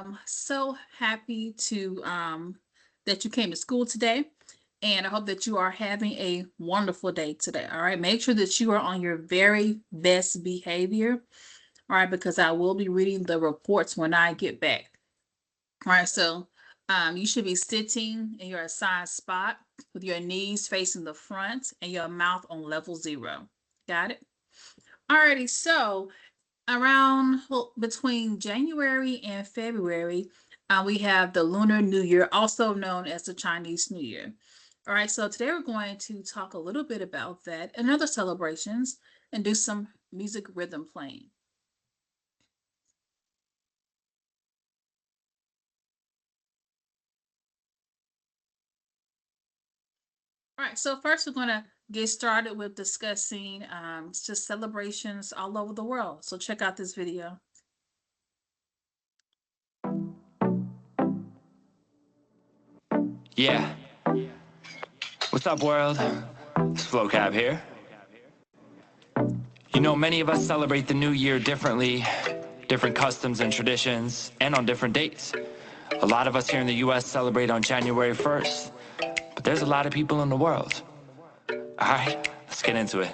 I'm so happy to that you came to school today, and I hope that you are having a wonderful day today. All right, make sure that you are on your very best behavior. All right, because I will be reading the reports when I get back. All right, so you should be sitting in your assigned spot with your knees facing the front and your mouth on level 0. Got it? Alrighty, so around between January and February, we have the Lunar New Year, also known as the Chinese New Year. All right, so today we're going to talk a little bit about that and other celebrations and do some music rhythm playing. All right, so first we're going to get started with discussing just celebrations all over the world. So check out this video. Yeah. What's up, world? It's FloCab here. You know, many of us celebrate the new year differently, different customs and traditions, and on different dates. A lot of us here in the US celebrate on January 1st, but there's a lot of people in the world. All right, let's get into it.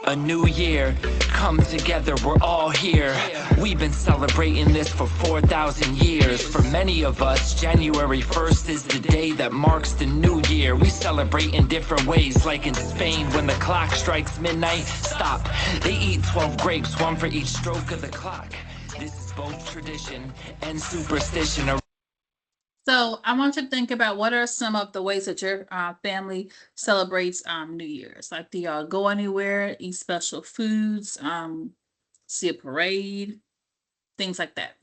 A new year, come together, we're all here. We've been celebrating this for 4,000 years. For many of us, January 1st is the day that marks the new year. We celebrate in different ways, like in Spain, when the clock strikes midnight, stop. They eat 12 grapes, one for each stroke of the clock. This is both tradition and superstition. So I want you to think about what are some of the ways that your family celebrates New Year's. Like, do y'all go anywhere, eat special foods, see a parade, things like that.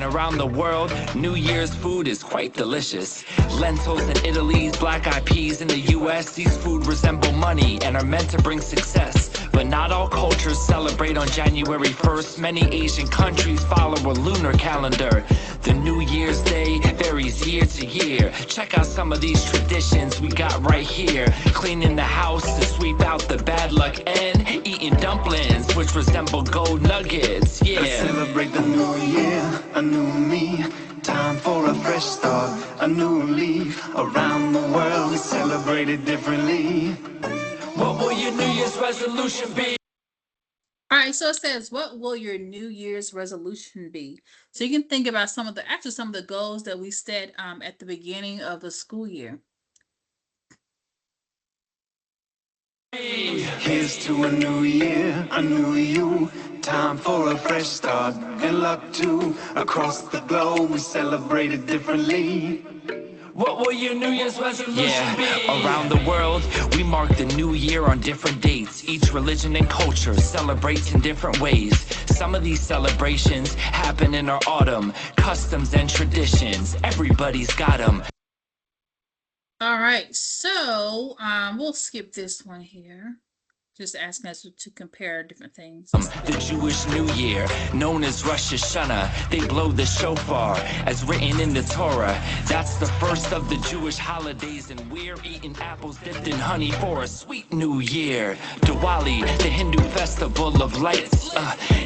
Around the world, New Year's food is quite delicious. Lentils in Italy's, black-eyed peas in the US. These food resemble money and are meant to bring success. But not all cultures celebrate on January 1st. Many Asian countries follow a lunar calendar. The New Year's Day varies year to year. Check out some of these traditions we got right here. Cleaning the house to sweep out the bad luck and eating dumplings, which resemble gold nuggets. Yeah. Let's celebrate the new year, a new me. Time for a fresh start, a new leaf. Around the world we celebrate it differently. What will your New Year's resolution be? All right, so it says, what will your New Year's resolution be? So you can think about some of the goals that we set at the beginning of the school year. Here's to a new year, a new you. Time for a fresh start and luck too. Across the globe we celebrate it differently. What will your New Year's resolution be? Around the world, we mark the new year on different dates. Each religion and culture celebrates in different ways. Some of these celebrations happen in our autumn. Customs and traditions, everybody's got them. All right, so we'll skip this one here. Just asking us to compare different things. The Jewish New Year, known as Rosh Hashanah, they blow the shofar, as written in the Torah. That's the first of the Jewish holidays, and we're eating apples dipped in honey for a sweet new year. Diwali, the Hindu festival of lights,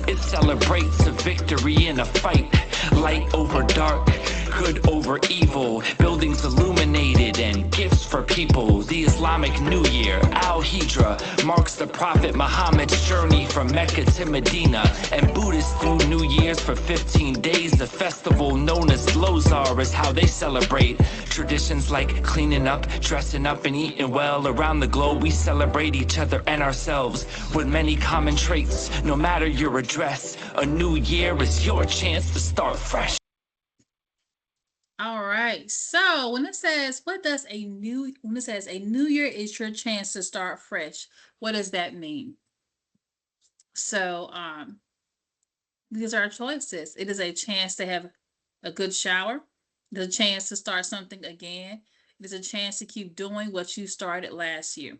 it celebrates a victory in a fight. Light over dark, good over evil, buildings illuminated and gifts for people. The Islamic New Year, Al-Hijra, marks the Prophet Muhammad's journey from Mecca to Medina, and Buddhists do New Year's for 15 days. The festival known as Losar is how they celebrate. Traditions like cleaning up, dressing up, and eating well. Around the globe we celebrate each other and ourselves with many common traits. No matter your address, a new year is your chance to start fresh. All right. So when it says a new year is your chance to start fresh, what does that mean? So these are choices. It is a chance to have a good shower, the chance to start something again. It is a chance to keep doing what you started last year.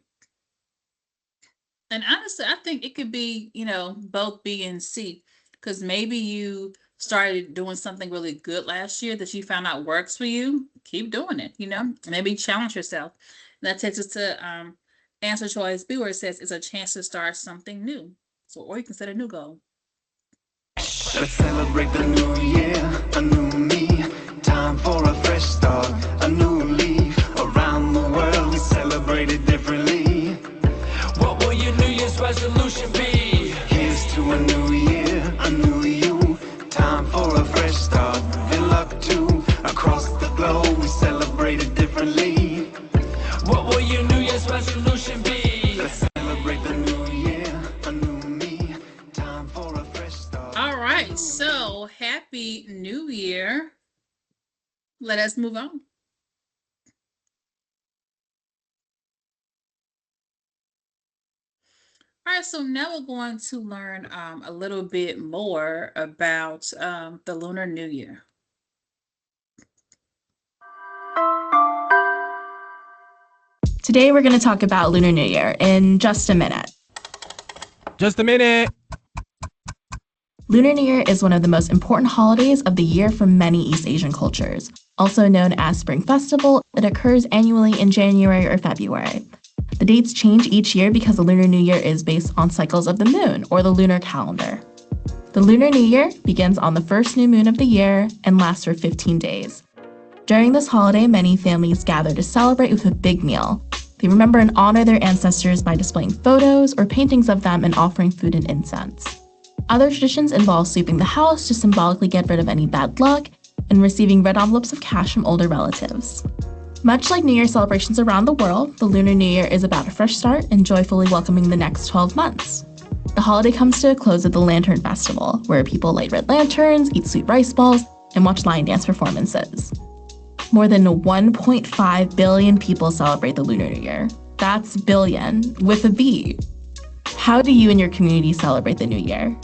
And honestly, I think it could be, both B and C, because maybe you started doing something really good last year that you found out works for you. Keep doing it, maybe challenge yourself. And that takes us to answer choice B, where it says it's a chance to start something new. So, or you can set a new goal. Let's celebrate the new year, a new me. Time for a fresh start, a new leaf. Around the world we celebrate it differently. What will your New Year's resolution be? Here's to a new year, a new you. Time for a fresh start, and luck too. Across the globe we celebrate it differently. What will your New Year's resolution be? Let's celebrate the new year, a new me. Time for a fresh start. All right, so happy New Year. Let us move on. All right, so now we're going to learn a little bit more about the Lunar New Year. Today we're going to talk about Lunar New Year in just a minute. Just a minute. Lunar New Year is one of the most important holidays of the year for many East Asian cultures. Also known as Spring Festival, it occurs annually in January or February. The dates change each year because the Lunar New Year is based on cycles of the moon, or the lunar calendar. The Lunar New Year begins on the first new moon of the year and lasts for 15 days. During this holiday, many families gather to celebrate with a big meal. They remember and honor their ancestors by displaying photos or paintings of them and offering food and incense. Other traditions involve sweeping the house to symbolically get rid of any bad luck and receiving red envelopes of cash from older relatives. Much like New Year celebrations around the world, the Lunar New Year is about a fresh start and joyfully welcoming the next 12 months. The holiday comes to a close at the Lantern Festival, where people light red lanterns, eat sweet rice balls, and watch lion dance performances. More than 1.5 billion people celebrate the Lunar New Year. That's billion, with a B. How do you and your community celebrate the New Year?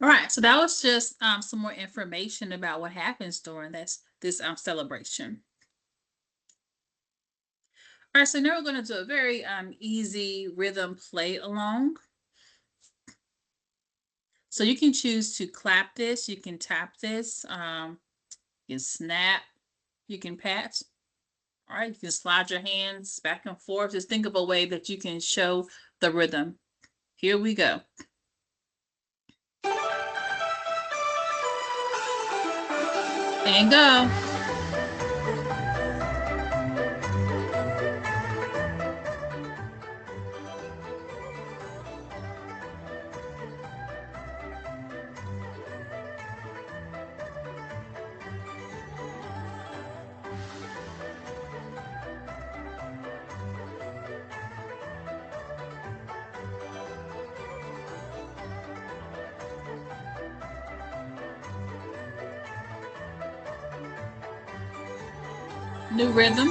All right, so that was just some more information about what happens during this celebration. All right, so now we're going to do a very easy rhythm play along. So you can choose to clap this, you can tap this, you can snap, you can pat. All right, you can slide your hands back and forth. Just think of a way that you can show the rhythm. Here we go. And go. New rhythm.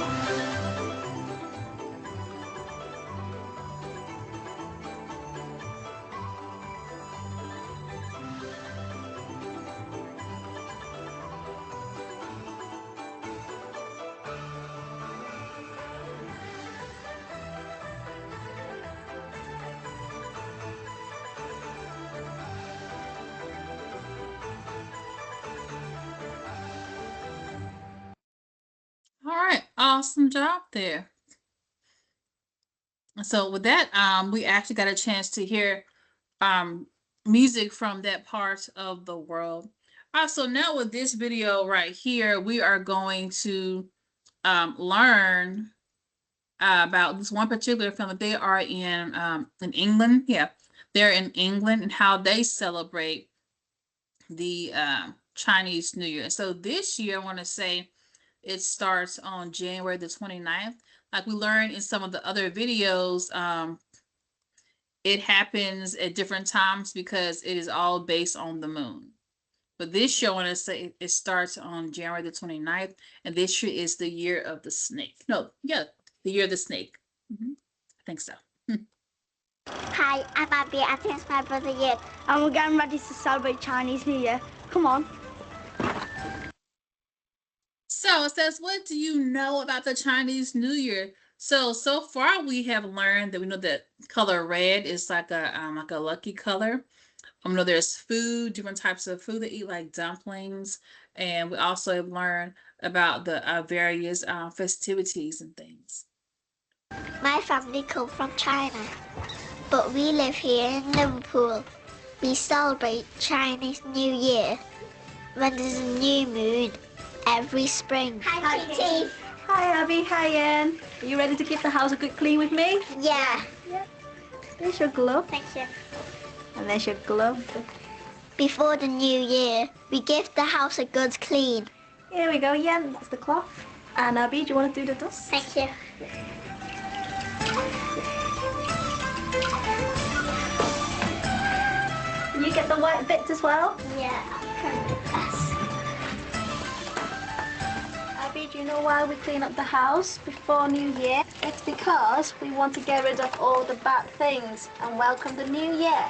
All right, awesome job there. So with that, we actually got a chance to hear music from that part of the world. So now with this video right here, we are going to learn about this one particular film. They are in England. Yeah, they're in England and how they celebrate the Chinese New Year. So this year, I want to say it starts on January the 29th. Like we learned in some of the other videos, it happens at different times because it is all based on the moon. But this year, I want to say it starts on January the 29th, and this year is the year of the snake. No, yeah, the year of the snake. I think so. Hi, I'm Abby. I think it's my brother Yin, and we're getting ready to celebrate Chinese New Year. Come on. So it says, what do you know about the Chinese New Year? So far we have learned that we know that color red is like a lucky color. We know there's food, different types of food they eat, like dumplings, and we also have learned about the various festivities and things. My family come from China. but we live here in Liverpool. We celebrate Chinese New Year when there's a new moon every spring. Hi, Kitty. Hi Abby, hi Anne. Are you ready to keep the house a good clean with me? Yeah. There's your glove. Thank you. And there's your glove. Before the new year, we give the house a good clean. Here we go, yeah, that's the cloth. And Abby, do you want to do the dust? Thank you. You get the white bits as well? Yeah, yes. Abby, do you know why we clean up the house before New Year? It's because we want to get rid of all the bad things and welcome the new year.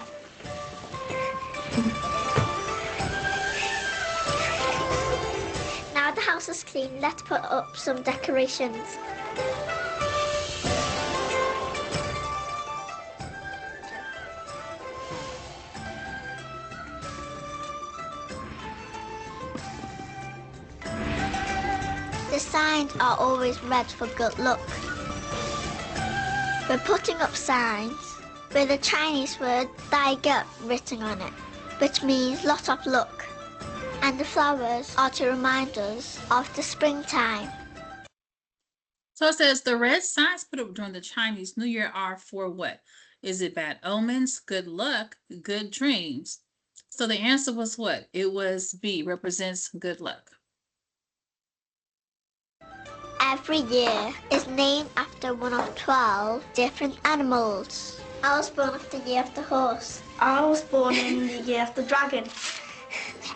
Now the house is clean, let's put up some decorations. The signs are always red for good luck. We're putting up signs with a Chinese word Dai Ge written on it, which means lot of luck. And the flowers are to remind us of the springtime. So it says the red signs put up during the Chinese New Year are for what? Is it bad omens, good luck, good dreams? So the answer was what? It was B, represents good luck. Every year is named after one of 12 different animals. I was born after the year of the horse. I was born in the year of the dragon.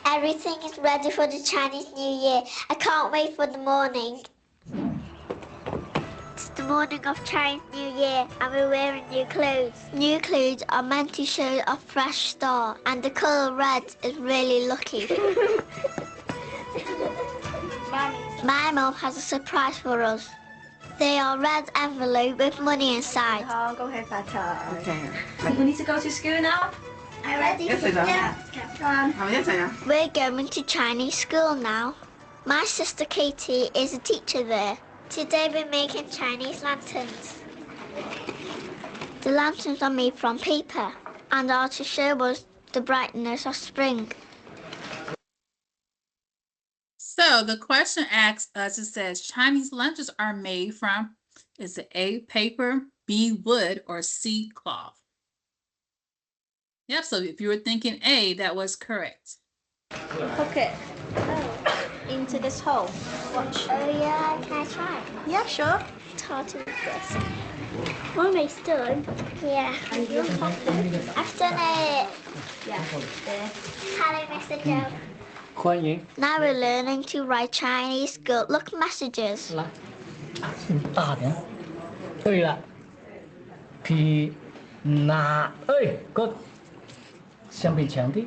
Everything is ready for the Chinese New Year. I can't wait for the morning. It's the morning of Chinese New Year and we're wearing new clothes. New clothes are meant to show a fresh start and the colour red is really lucky. My mum has a surprise for us. They are red envelope with money inside. Oh, go ahead, Bata. Okay. We need to go to school now. Are you ready? Yes, I do. Yeah. Come on. Yes, I am. We're going to Chinese school now. My sister Katie is a teacher there. Today we're making Chinese lanterns. The lanterns are made from paper and are to show us the brightness of spring. So the question asks us, it says Chinese lunches are made from, is it A, paper, B, wood, or C, cloth? Yep, so if you were thinking A, that was correct. Hook it into this hole. Watch. Oh yeah, can I try? Yeah, sure. It's hard to do this. Almost done. Yeah. I've done it. Yeah. There. Hello, Mr. Joe. 欢迎 Now we're learning to write Chinese good luck messages. 来，大点。对了，皮拿哎，good，相比强的，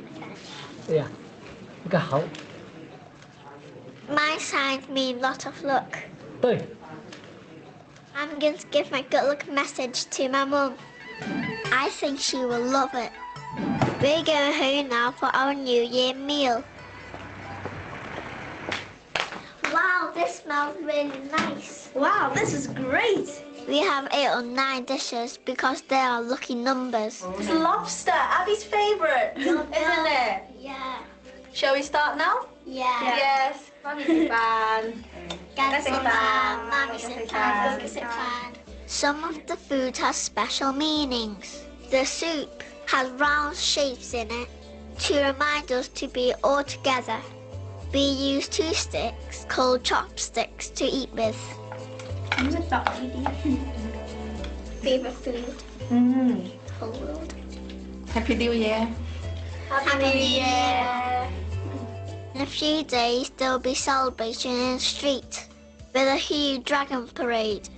对呀，这个好， My signs mean lot of luck. 对， I'm going to give my good luck message to my mum. I think she will love it. We're going home now for our New Year meal. Wow, this smells really nice. Wow, this is great. We have 8 or 9 dishes because they are lucky numbers. It's lobster, Abby's favorite, isn't it? Yeah. Shall we start now? Yeah. Yes. Mommy say pan. Daddy say say pan. pan, Mommy Mommy say say pan, pan. Daddy say pan. Some of the food has special meanings. The soup has round shapes in it to remind us to be all together. We use 2 sticks called chopsticks to eat with. Favorite food? Whole world. Happy New Year. Happy New Year. In a few days, there will be celebration in the street with a huge dragon parade.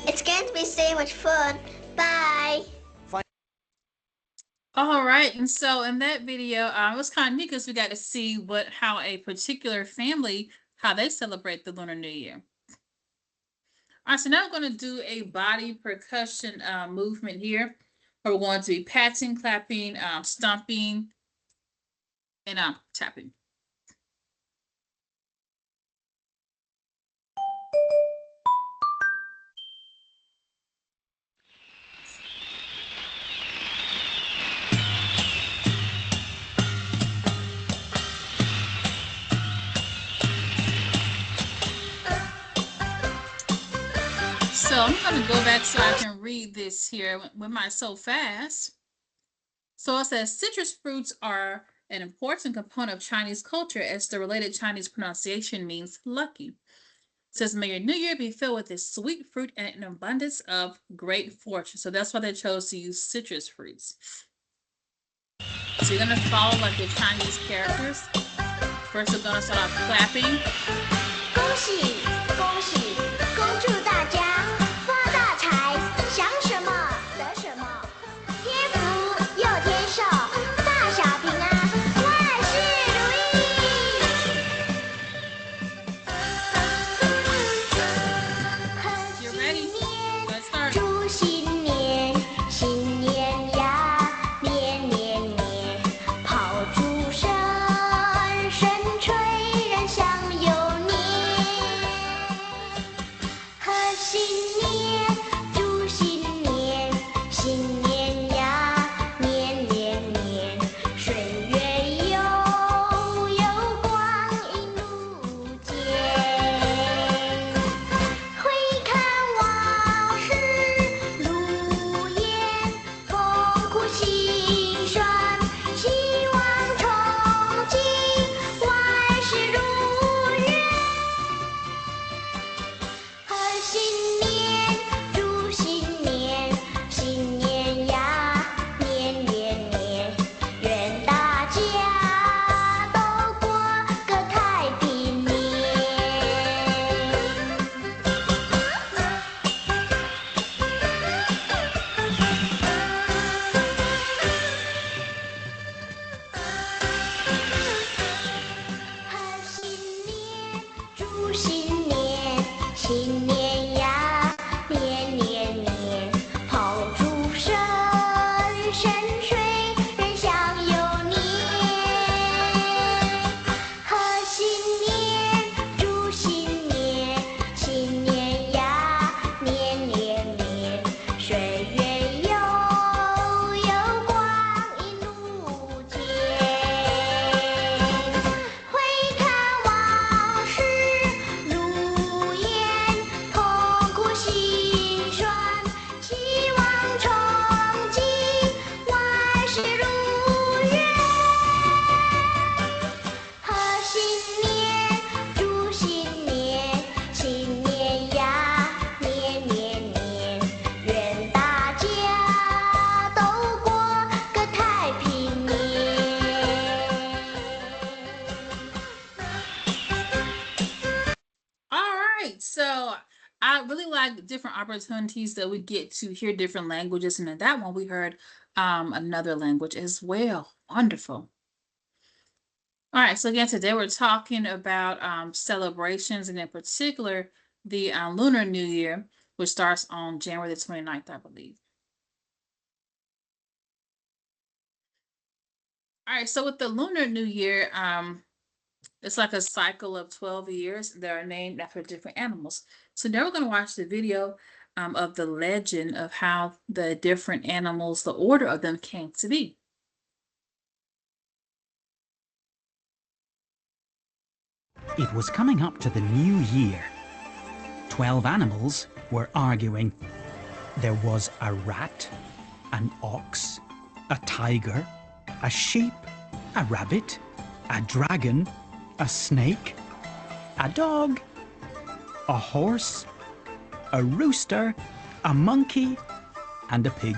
It's going to be so much fun. Bye. All right, and so in that video, it was kind of neat because we got to see how a particular family, how they celebrate the Lunar New Year. All right, so now I'm going to do a body percussion movement here. We're going to be patting, clapping, stomping, and tapping. I'm gonna go back so I can read this here with my so fast. So it says citrus fruits are an important component of Chinese culture as the related Chinese pronunciation means lucky. It says, may your new year be filled with this sweet fruit and an abundance of great fortune. So that's why they chose to use citrus fruits. So you're gonna follow like the Chinese characters. First, we're gonna start off clapping. 恭喜恭喜，恭祝大家发大财，想什么得什么，天福又天寿，大小平安，万事如意。贺 You're 新 ready? 年， Let's start. 祝新年，新年呀，年年年，炮竹声声吹，人享有年。贺新年，祝新年，新年呀，年年年，岁月悠悠，光阴如箭。回看往事如烟，风苦心酸，希望憧憬，万事如愿。贺新年，祝新年，新年呀，年年年，愿大家都过个太平年。贺新年，祝新年，新年呀，年年年，炮竹声声吹，人享有年。贺新年，祝新年，新年呀，年年年，岁月悠悠，光阴如箭。回看往事如烟，痛苦心酸，希望憧憬，万事如愿。贺新年，祝新年，新年呀，年年年，愿大家都过个太平年。All right, so I really like the different opportunities that we get to hear different languages, and in that one we heard another language as well. Wonderful. All right, so again, today we're talking about celebrations, and in particular, the Lunar New Year, which starts on January the 29th, I believe. All right, so with the Lunar New Year, it's like a cycle of 12 years that are named after different animals. So now we're going to watch the video of the legend of how the different animals, the order of them came to be. It was coming up to the new year. 12 animals were arguing. There was a rat, an ox, a tiger, a sheep, a rabbit, a dragon, a snake, a dog, a horse, a rooster, a monkey, and a pig.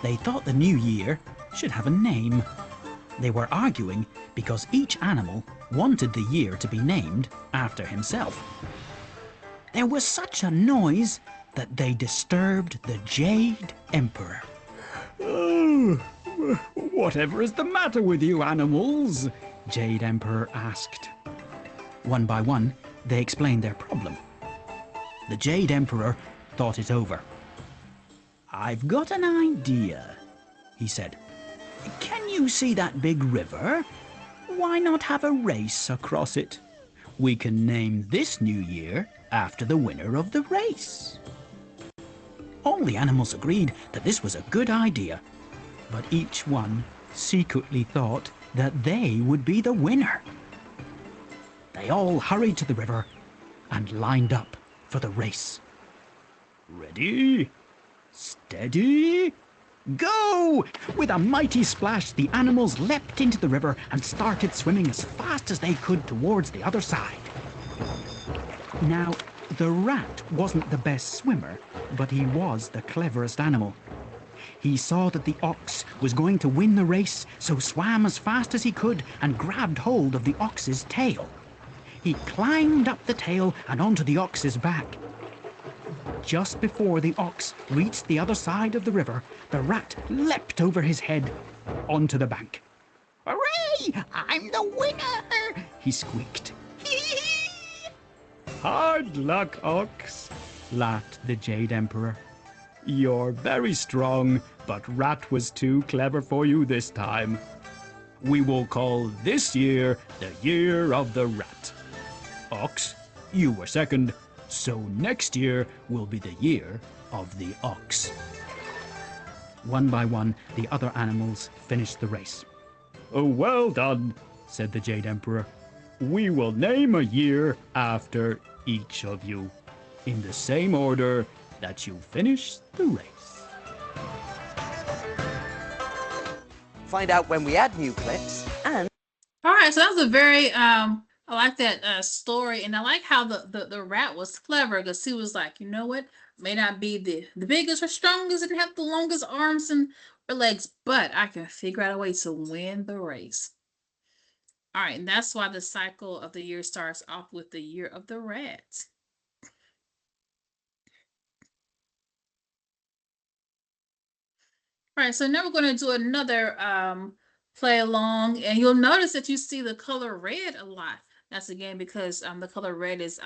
They thought the new year should have a name. They were arguing because each animal wanted the year to be named after himself. There was such a noise that they disturbed the Jade Emperor. Oh, whatever is the matter with you animals? Jade Emperor asked. One by one, they explained their problem. The Jade Emperor thought it over. I've got an idea, he said. Can you see that big river? Why not have a race across it? We can name this new year after the winner of the race. All the animals agreed that this was a good idea, but each one secretly thought that they would be the winner. They all hurried to the river and lined up for the race. Ready? Steady? Go! With a mighty splash, the animals leapt into the river and started swimming as fast as they could towards the other side. Now, the rat wasn't the best swimmer, but he was the cleverest animal. He saw that the ox was going to win the race, so swam as fast as he could and grabbed hold of the ox's tail. He climbed up the tail and onto the ox's back. Just before the ox reached the other side of the river, the rat leapt over his head onto the bank. "Hooray! I'm the winner!" he squeaked. Hard luck, Ox, laughed the Jade Emperor. You're very strong, but Rat was too clever for you this time. We will call this year the Year of the Rat. Ox, you were second, so next year will be the Year of the Ox. One by one, the other animals finished the race. Oh, well done, said the Jade Emperor. We will name a year after each of you, in the same order that you finished the race. Find out when we add new clips and... All right, so that was a very, I like that story, and I like how the rat was clever, because he was like, you know what, may not be the biggest or strongest and have the longest arms and or legs, but I can figure out a way to win the race. All right, and that's why the cycle of the year starts off with the Year of the Rat. All right, so now we're going to do another play along, and you'll notice that you see the color red a lot. That's again because the color red is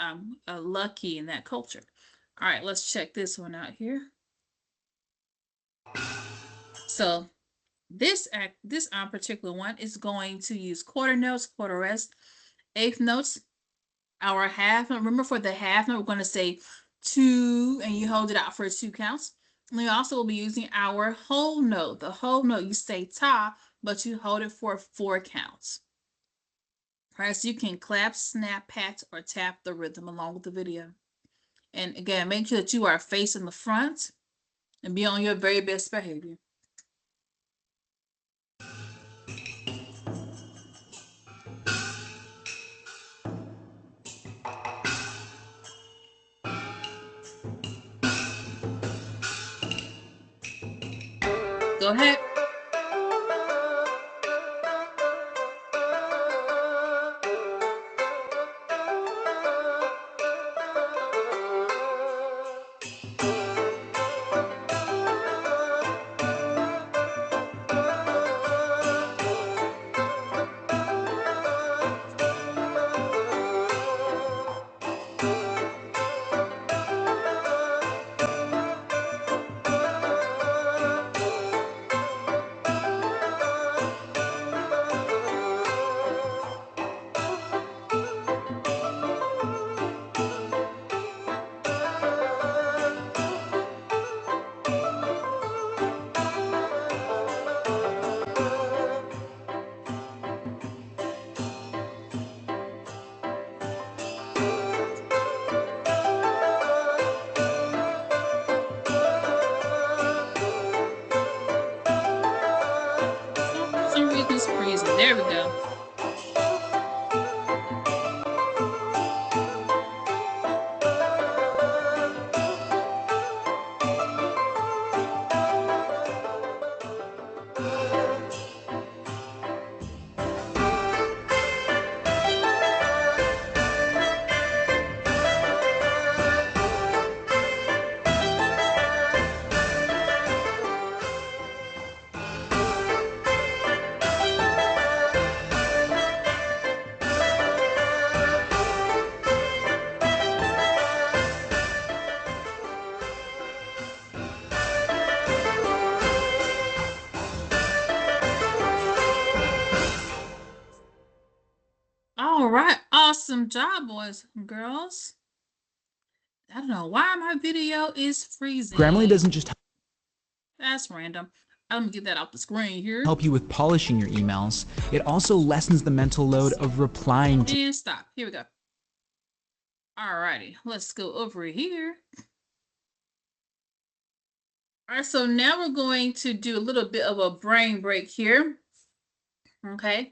lucky in that culture. All right, let's check this one out here. So this particular one is going to use quarter notes, quarter rest, eighth notes, our half note. Remember, for the half note, we're going to say 2, and you hold it out for 2 counts. And we also will be using our whole note. The whole note, you say ta, but you hold it for 4 counts. All right, so you can clap, snap, pat, or tap the rhythm along with the video. And again, make sure that you are facing the front and be on your very best behavior. Go ahead. There we go. All right, awesome job, boys and girls. I don't know why my video is freezing. Grammarly doesn't just That's random. Let me get that off the screen here. help you with polishing your emails, it also lessens the mental load of replying to. And stop. Here we go. All righty, let's go over here. All right, so now we're going to do a little bit of a brain break here. Okay.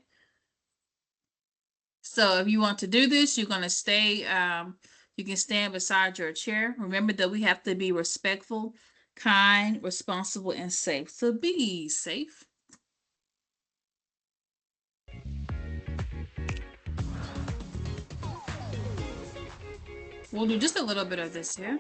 So if you want to do this, you're going to stay, you can stand beside your chair. Remember that we have to be respectful, kind, responsible, and safe. So be safe. We'll do just a little bit of this here.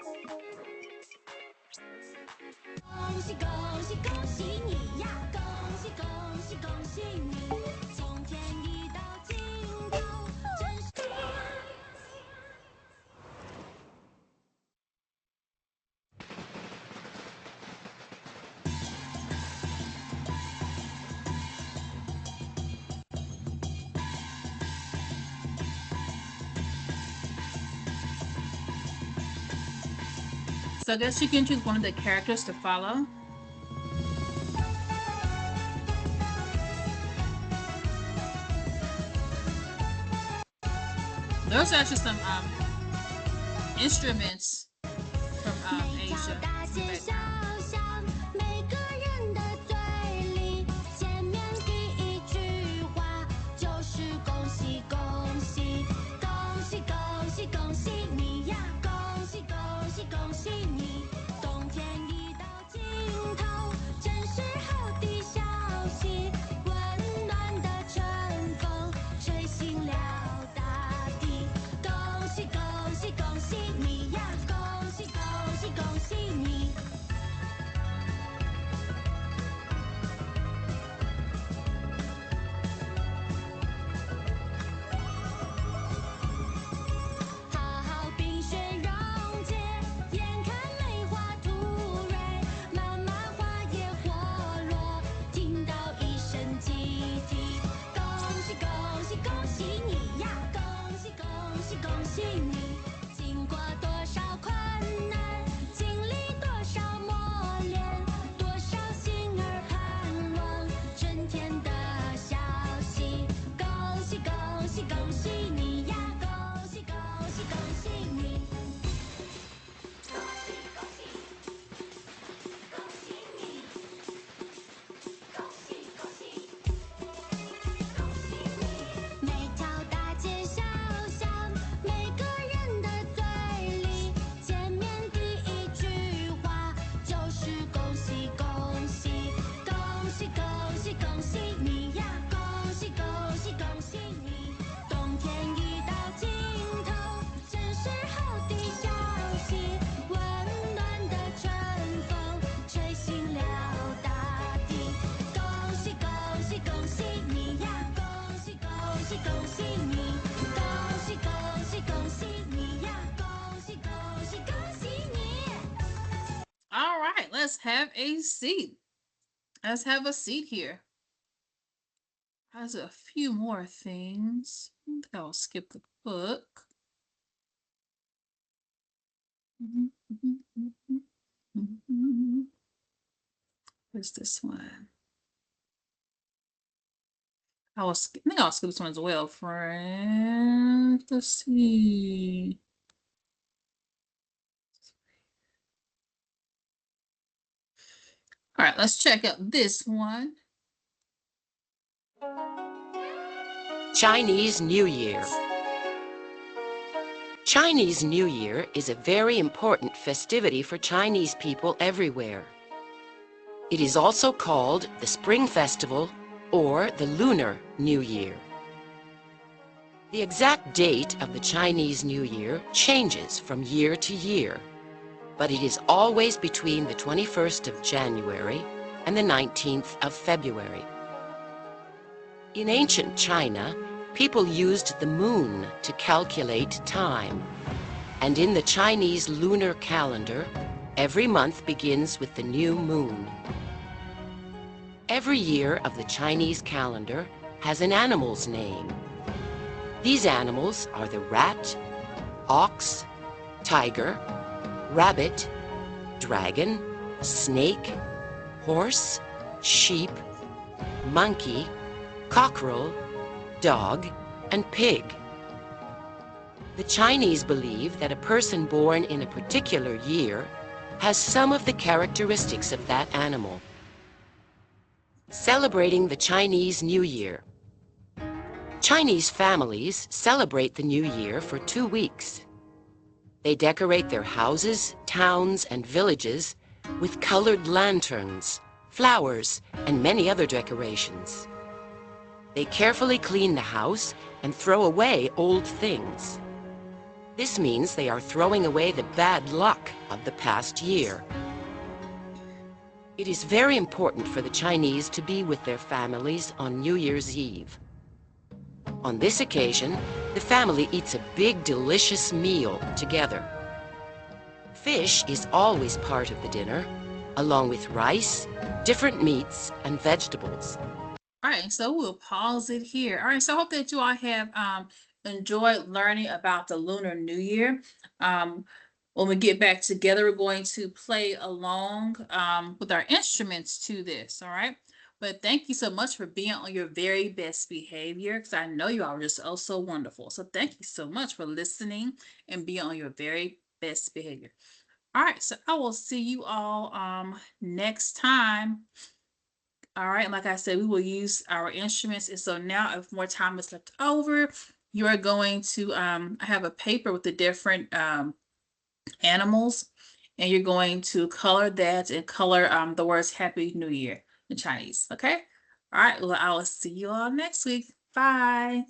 So I guess you can choose one of the characters to follow. Those are actually some instruments from Asia. All right, let's have a seat. Let's have a seat here. There's a few more things. I think I'll skip the book. Where's this one? I think I'll skip this one as well, friend. Let's see. All right, let's check out this one. Chinese New Year. Chinese New Year is a very important festivity for Chinese people everywhere. It is also called the Spring Festival or the Lunar New Year. The exact date of the Chinese New Year changes from year to year, but it is always between the 21st of January and the 19th of February. In ancient China, people used the moon to calculate time, and in the Chinese lunar calendar, every month begins with the new moon. Every year of the Chinese calendar has an animal's name. These animals are the rat, ox, tiger, rabbit, dragon, snake, horse, sheep, monkey, cockerel, dog, and pig. The Chinese believe that a person born in a particular year has some of the characteristics of that animal. Celebrating the Chinese New Year. Chinese families celebrate the New Year for 2 weeks. They decorate their houses, towns, and villages with colored lanterns, flowers, and many other decorations. They carefully clean the house and throw away old things. This means they are throwing away the bad luck of the past year. It is very important for the Chinese to be with their families on New Year's Eve. On this occasion, the family eats a big, delicious meal together. Fish is always part of the dinner, along with rice, different meats, and vegetables. All right, so we'll pause it here. All right, so I hope that you all have enjoyed learning about the Lunar New Year. When we get back together, we're going to play along with our instruments to this, all right? But thank you so much for being on your very best behavior, because I know you all are just so wonderful. So thank you so much for listening and being on your very best behavior. All right, so I will see you all next time. All right, like I said, we will use our instruments. And so now if more time is left over, you are going to I have a paper with the different animals, and you're going to color that and color the words Happy New Year in Chinese. Okay. All right. Well, I will see you all next week. Bye.